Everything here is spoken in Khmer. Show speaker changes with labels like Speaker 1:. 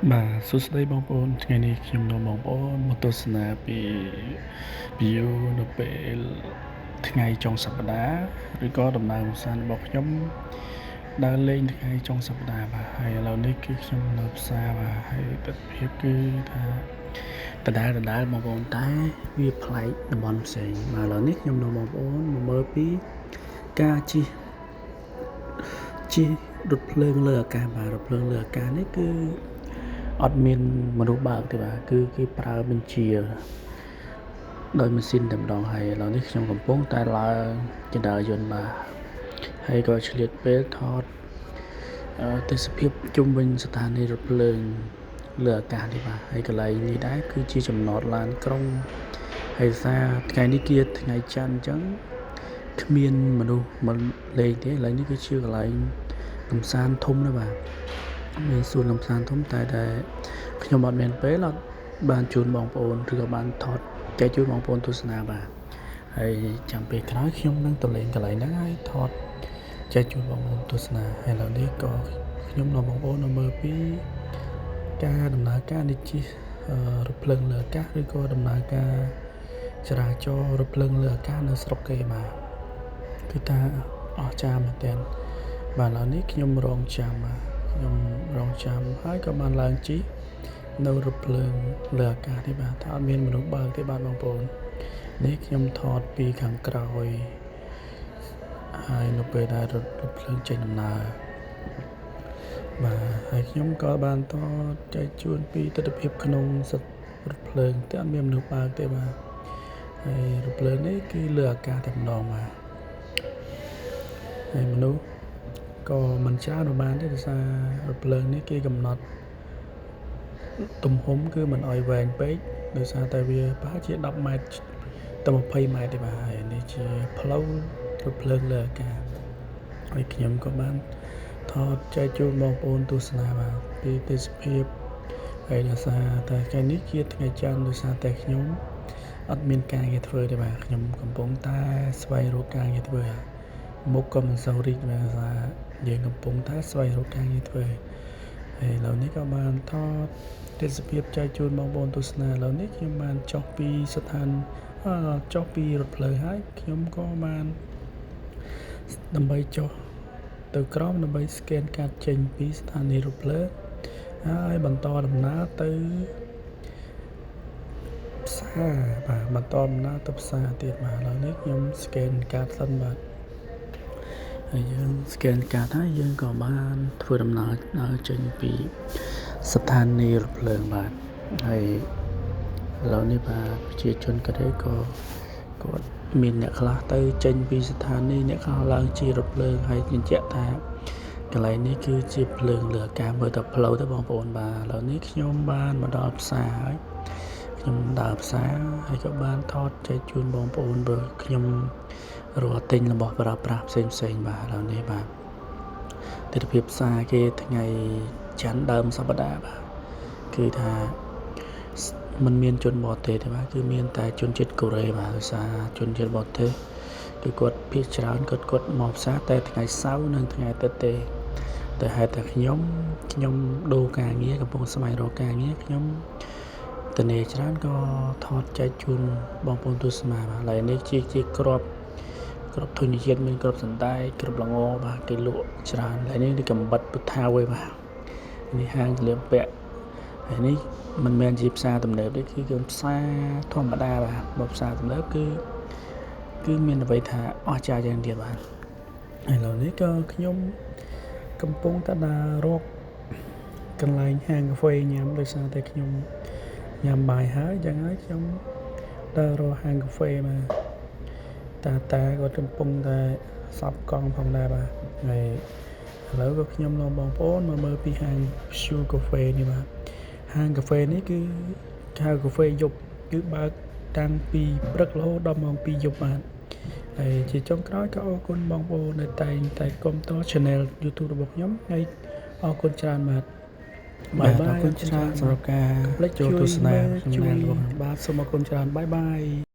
Speaker 1: បាទសួស្តីបងប្អូនថ្ងៃនេះខ្ញុំនាំបងប្អូនមកទស្សនាពីview នៅពេលថ្ងៃចុងសប្តាហ៍ឬក៏ដំណើរកម្សាន្តរបស់ខ្ញុំដើរលេងថ្ងៃចុងសប្តាហ៍បាទហើយឥឡូវនេះគឺខ្ញុំនៅផ្សារបាទហើយទស្សនវិជ្ជាគឺថាដដែលបងប្អូនតែវាប្លែកតំបន់ផ្សេងបាទឥឡូវនេះខ្ញុំនាំបងប្អូនមកមើលពីការជិះរថភ្លើងលើអាកាសបាទរថភ្លើងលើអាកាសនេះគឺអត់មានមនុស្សបើកទេបាទគឺប្រើបញ្ជាដោយម៉ាស៊ីនតែម្ដងហើយឥឡូវនេះខ្ញុំកំពុងតែឡើងចណ្ដើរយន្តបាទហើយក៏ឆ្លៀតពេលថតទេសភាពជុំវិញស្ថានីយ៍រថភ្លើងលើអាកាសនេះបាទហើយកន្លែងនេះដែរគឺជាចំណតឡានក្រុងហើយសារថ្ងៃនេះគឺថ្ងៃច័ន្ទអញ្ចឹងគ្មានមនុស្សមកលេងទេឥឡូវនេះគឺជាកន្លែងកំសាន្តធំណាស់បាទមានសួនកំសាន្តធំតែខ្ញុំអត់មានពេលអត់បានជូនបងប្អូនឬក៏បានថតចែកជូនបងប្អូនទស្សនាបាទហើយចាំពេលក្រោយខ្ញុំនឹងទៅលេងកន្លែងហ្នឹងហើយថតចែកជូនបងប្អូនទស្សនាហើយឥឡូវនេះក៏ខ្ញុំនាំបងប្អូនមកមើលពីការដំណើរការនេះជិះរថភ្លើងលើអាកាសឬក៏ដំណើរការចរាចរណ៍រថភ្លើងលើអាកាសនៅស្រុកគេបាទគឺថាអស្ចារ្យមែនទែនបាទឥឡូវនេះខ្ញុំរងចាំហើយក៏បានឡើងជិះនៅរថភ្លើងលើអាកាសនេះបាទថាអត់មានមនុស្សបើកទេបាទបងប្អូននេះខ្ញុំថតពីខាងក្រោយហើយនៅពេលដែលរថភ្លើងចេញដំណើរបាទហើយខ្ញុំក៏បានថតចែកជូនពីទស្សនវិជ្ជាក្នុងរថភ្លើងតែអត់មានមនុស្សបើកទេបាទហើយរថភ្លើងនេះគឺលើអាកាសតែម្ដងបាទហើយមនុស្សក៏មិនច្រើនបានទេដោយសាររថភ្លើងនេះគេកំណត់ទំហំគឺមិនអោយវែងពេកដោយសារតែវាប្រហែលជា10ម៉ែត្រទៅ20ម៉ែត្រទេបាទហើយនេះជាផ្លូវរថភ្លើងលើអាកាសហើយខ្ញុំក៏បានថតចែកជូនបងប្អូនទស្សនាបាទពីទេសភាពហើយដោយសារតែថ្ងៃនេះជាថ្ងៃច័ន្ទដោយសារតែខ្ញុំអត់មានការងារធ្វើទេបាទខ្ញុំកំពុងតែស្វែងរកការងារធ្វើមុខក៏មិនសូវរីកដោយសារយើងកំពុងតែស្វែងរកការងារធ្វើហើយឥឡូវនេះក៏បានថតទេសភាពចែកជូនបងប្អូនទស្សនាឥឡូវនេះខ្ញុំបានចុះពីចុះពីរថភ្លើងហើយខ្ញុំក៏បានដើម្បីចុះទៅក្រោមដើម្បីស្កេនកាតចេញពីស្ថានីយ៍រថភ្លើងហើយបន្តដំណើរទៅផ្សារបាទបន្តដំណើរទៅផ្សារទៀតបាទឥឡូវនេះខ្ញុំស្កេនកាតសិនបាទហើយយើងស្កេនកាតហើយយើងក៏បានធ្វើដំណើរចេញពីស្ថានីយ៍រថភ្លើងបាទហើយឥឡូវនេះបាទប្រជាជនគាត់មានអ្នកខ្លះទៅចេញពីស្ថានីយ៍អ្នកខ្លះឡើងជិះរថភ្លើងហើយបញ្ជាក់ថាកន្លែងនេះគឺជាភ្លើងលើអាកាសមើលទៅផ្លូវទៅបងប្អូនបាទឥឡូវនេះខ្ញុំបានមកដល់ផ្សារហើយខ្ញុំដើរផ្សារហើយក៏បានថតចែកជូនបងប្អូនបើខ្ញុំរកទិញរបស់ប្រើប្រាស់ផ្សេងបាទឥឡូវនេះបាទទិដ្ឋភាពផ្សារគេថ្ងៃច័ន្ទដើមសប្តាហ៍បាទគឺថាมันមានជនបរទេសទេបាទគឺមានតែជនជាតិកូរ៉េបាទដោយសារជនជាតិបរទេសគឺគាត់ភាគច្រើនគាត់មកផ្សារតែថ្ងៃសៅរ៍និងថ្ងៃអាទិត្យទេតែហេតុតែខ្ញុំដូរការងារកំពុងស្វែងរកការងារខ្ញុំតនេច្រើនក៏ថតចែកជូនបងប្អូនទស្សនាបាទឡើយនេះជាក្របធញ្ញជាតិមានក្របសណ្ដែកក្របល្ងបាទគេលក់ច្រើនឡើយនេះកំបិតពុថាវឯបាទនេះហាងសម្លៀកបំពាក់ហើយនេះមិនមែនជាផ្សារទំនើបទេគឺផ្សារធម្មតាបាទបើផ្សារទំនើបគឺមានអ្វីថាអស្ចារ្យយ៉ាងទៀតបាទឥឡូវនេះក៏ខ្ញុំកំពុងតែដើររកកន្លែងហាងកាហ្វេញ៉ាំដោយសារតែខ្ញុំញ៉ាំបាយហើយចឹងហើយខ្ញុំដើររកហាងកាហ្វេមកតាគាត់កំពុងតែសប់កង់ផងដែរបាទហើយឥឡូវក៏ខ្ញុំនាំបងប្អូនមកមើលពីហាង Pure Cafe នេះបាទហាងកាហ្វេនេះគឺហៅកាហ្វេយប់គឺបើកតាំងពីព្រឹករហូតដល់ម៉ោង2យប់បាទហើយជាចុងក្រោយក៏អរគុណបងប្អូនដែលតែងតែគាំទ្រ Channel YouTube របស់ខ្ញុំហើយអរគុណច្រើនបាទបាយអរគុណច្រើនសម្រាប់ការចូលទស្សនា Channel របស់ខ្ញុំបាទសូមអរគុណច្រើនបាយ